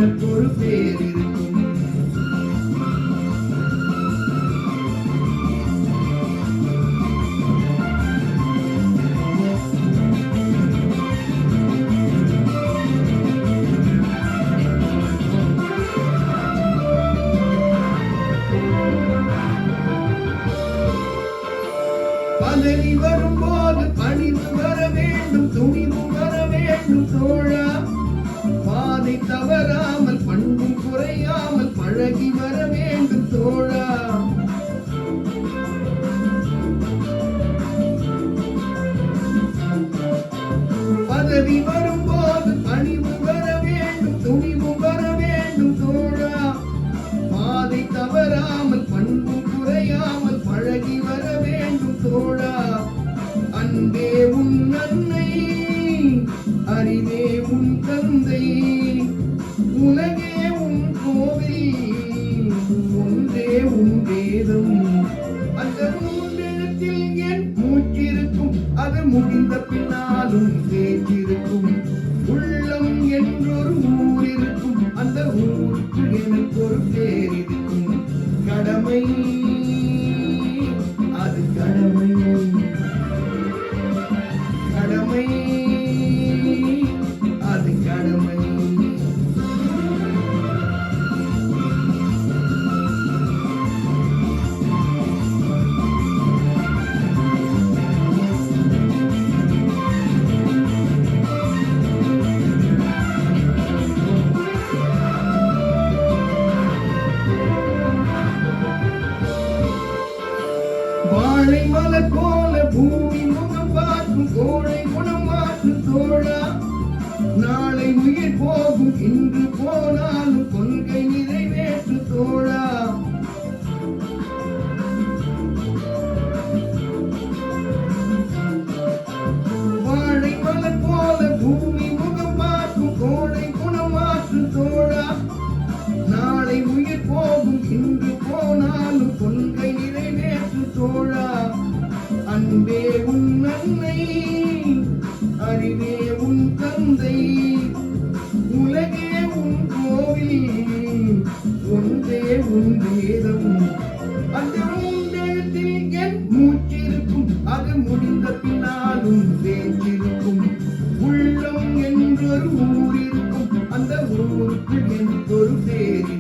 எனக்கு ஒரு பேர் இருக்கும். பதவி வரும்போது பணிவு வர வேண்டும், துணிவு வர வேண்டும் தோழா. பாதை தவறாமல் பண்பும் குறையாமல் பழகி வர வேண்டும் தோழா. பதவி வரும்போது பணிவு வர வேண்டும், துணிவு வர வேண்டும் தோழா. பாதை தவறாமல் பண்பும் குறையாமல் பழகி வர வேண்டும் தோழா. அன்பே உன் அன்னை, அறிவே உன் தந்தை, உலகே உன் கோவில், ஒன்றே உன் வேதம். அந்த மூன்றெழுத்தில் என் மூச்சிருக்கும், அது முடிந்த பின்னாலும் பேச்சிருக்கும். உள்ளம் என்றொரு ஊர் இருக்கும், அந்த ஊருக்கு எனக்கு ஒரு பேர் இருக்கும். கடமை, அது கடமை, கடமை, அது கடமை. வாழை மலர் போல பூமி முகம் பார்க்கும், கோழை குணம் மாற்றும் தோழா. நாளை உயிர் போகும், இன்று போனாலும் கொள்கை நிறைவேற்று தோழா. வாழை மலர் போல பூமி முகம் பார்க்கும், கோழை குணம் மாற்றும் தோழா. நாளை உயிர் போகும், இன்று போனாலும் கொள்கை நிறைவேற்று தோழா. அன்பே உன் அன்னை, அறிவே உன் தந்தை, உலகே உன் கோவில், ஒன்றே உன் வேதம். அந்த மூன்றெழுத்தில் என் மூச்சிருக்கும், அது முடிந்த பின்னாலும் பேச்சிருக்கும். உள்ளம் என்றொரு ஊர் இருக்கும், அந்த ஊருக்கு எனக்கு ஒரு பேர்